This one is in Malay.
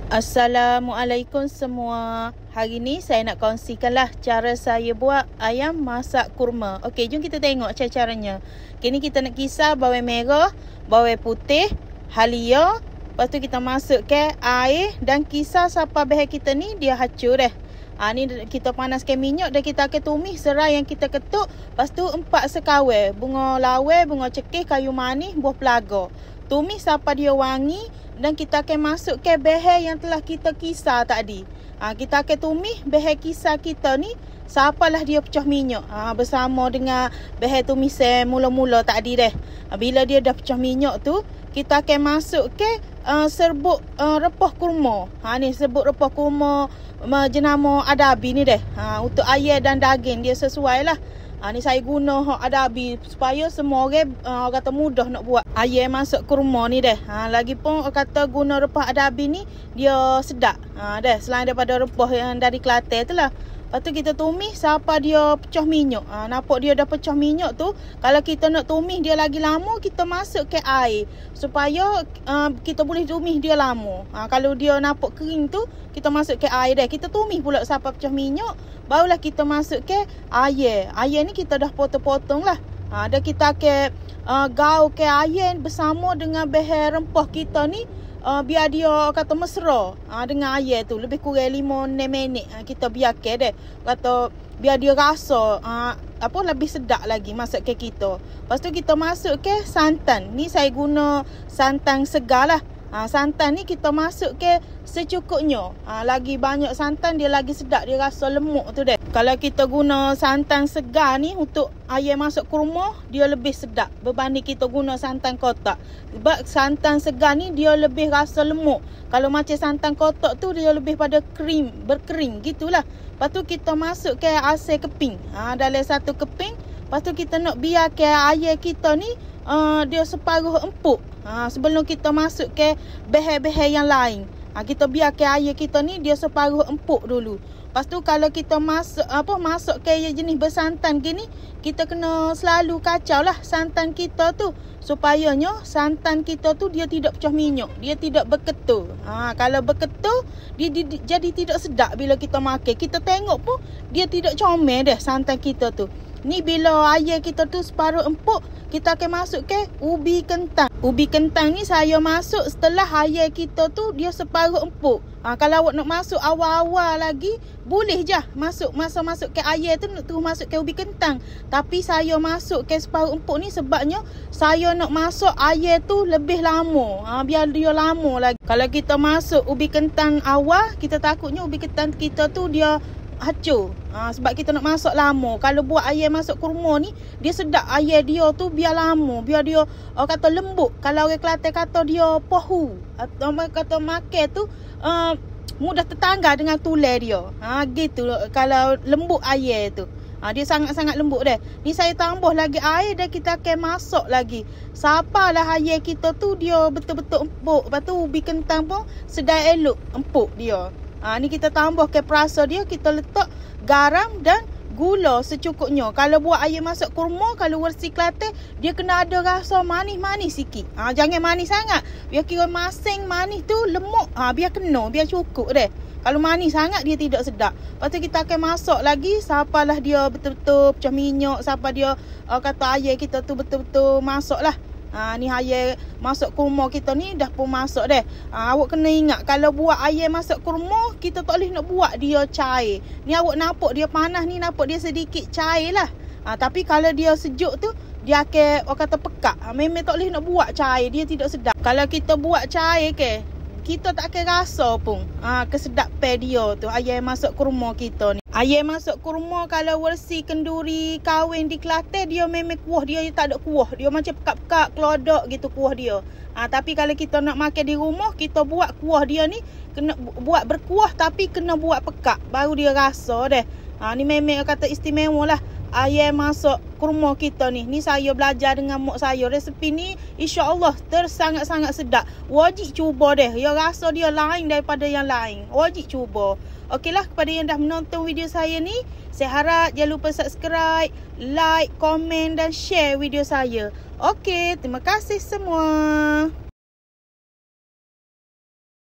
Assalamualaikum semua. Hari ni saya nak kongsikanlah cara saya buat ayam masak kurma. Okey, jom kita tengok caranya. Kini kita nak kisar bawang merah, bawang putih, halia. Lepas tu kita masuk ke air dan kisar sampai bahan kita ni dia hacur dah. Ni kita panaskan minyak dan kita akan tumis serai yang kita ketuk. Lepas tu 4 sekawal, bunga lawar, bunga cekih, kayu manis, buah pelaga. Tumis sampai dia wangi dan kita akan masuk ke bahan yang telah kita kisar tadi. Kita akan tumis bahan kisar kita ni sampailah dia pecah minyak. Bersama dengan bahan tumisan mula-mula tadi dah. Bila dia dah pecah minyak tu, kita akan masuk ke serbuk repah kurma. Ni serbuk repah kurma jenama adabi ni dah. Untuk ayam dan daging dia sesuai lah. Ni saya guna adabi supaya semua orang kata mudah nak buat ayam masuk kurma ni dah. Lagipun kata guna repah adabi ni dia sedap. Dah selain daripada repah yang dari Kelantan tu lah. Lepas tu kita tumis sampai dia pecah minyak. Nampak dia dah pecah minyak tu. Kalau kita nak tumis dia lagi lama, kita masuk ke air. Supaya kita boleh tumis dia lama. Kalau dia nampak kering tu, kita masuk ke air dah. Kita tumis pula sampai pecah minyak. Barulah kita masuk ke air. Air ni kita dah potong-potong lah. Dan kita akan gaul ke air bersama dengan bahan rempah kita ni. Biar dia kata mesra dengan air tu. Lebih kurang 5-6 minit kita biarkan deh. Kata biar dia rasa lebih sedap lagi masak ke kita. Lepas tu kita masuk ke santan. Ni saya guna santan segar lah. Santan ni kita masuk ke secukupnya. Lagi banyak santan dia lagi sedap, dia rasa lemuk tu deh. Kalau kita guna santan segar ni untuk ayam masuk kurma, dia lebih sedap berbanding kita guna santan kotak. Sebab santan segar ni dia lebih rasa lemuk. Kalau macam santan kotak tu dia lebih pada krim, berkering gitulah. Lepas tu kita masuk ke air keping. Dalam satu keping. Lepas tu kita nak biar ke ayam kita ni dia separuh empuk. Sebelum kita masuk ke bahan-bahan yang lain. Kita biar ke air kita ni dia separuh empuk dulu. Lepas tu kalau kita masuk ke jenis bersantan gini, kita kena selalu kacau lah santan kita tu. Supayanya santan kita tu dia tidak pecah minyak, dia tidak berketul. Kalau berketul, dia jadi tidak sedap bila kita makan. Kita tengok pun dia tidak comel dah santan kita tu. Ni bila air kita tu separuh empuk, kita akan masuk ke ubi kentang. Ubi kentang ni saya masuk setelah air kita tu dia separuh empuk. Kalau awak nak masuk awal-awal lagi, boleh je masuk ke air tu nak terus masuk ke ubi kentang. Tapi saya masuk ke separuh empuk ni sebabnya saya nak masuk air tu lebih lama. Biar dia lama lagi. Kalau kita masuk ubi kentang awal, kita takutnya ubi kentang kita tu dia hacur. Sebab kita nak masak lama. Kalau buat ayam masuk kurma ni, dia sedap ayam dia tu biar lama. Biar dia kata lembut. Kalau orang Kelantan kata dia pohu. Atau kata makan tu mudah tertanggal dengan tulang dia. Gitu kalau lembut ayam tu. Dia sangat-sangat lembut dah. Ni saya tambah lagi air dan kita akan masak lagi. Sampailah ayam kita tu dia betul-betul empuk. Lepas tu ubi kentang pun sedap elok empuk dia. Ni kita tambah ke perasa dia, kita letak garam dan gula secukupnya. Kalau buat ayam masak kurma, kalau versi Kelantan, dia kena ada rasa manis-manis sikit. Jangan manis sangat. Biar kira masing manis tu lemuk. Biar kena, biar cukup deh. Kalau manis sangat dia tidak sedap. Lepas tu kita akan masak lagi sampailah dia betul-betul pecah minyak, sampai dia kata ayam kita tu betul-betul masak lah. Ni ayam masak kurma kita ni dah pun masak dah. Awak kena ingat kalau buat ayam masak kurma, kita tak boleh nak buat dia cair. Ni awak nampak dia panas ni, nampak dia sedikit cair lah. Tapi kalau dia sejuk tu, dia akan kata pekat. Memang tak boleh nak buat cair, dia tidak sedap. Kalau kita buat cair ke, kita tak akan rasa pun kesedapan dia tu ayam masak kurma kita ni. Ayam masak kurma kalau versi kenduri kahwin di Kelantan, dia memang kuah dia tak ada kuah. Dia macam pekat-pekat, kelodak gitu kuah dia. Tapi kalau kita nak makan di rumah, kita buat kuah dia ni kena buat berkuah tapi kena buat pekat. Baru dia rasa dah. Ni memang kata istimewa lah ayam masak kurma kita ni. Ni saya belajar dengan mak saya. Resepi ni insya-Allah sangat-sangat sedap. Wajib cuba deh. Ya rasa dia lain daripada yang lain. Wajib cuba. Okeylah, kepada yang dah menonton video saya ni, saya harap jangan lupa subscribe, like, komen dan share video saya. Okey, terima kasih semua.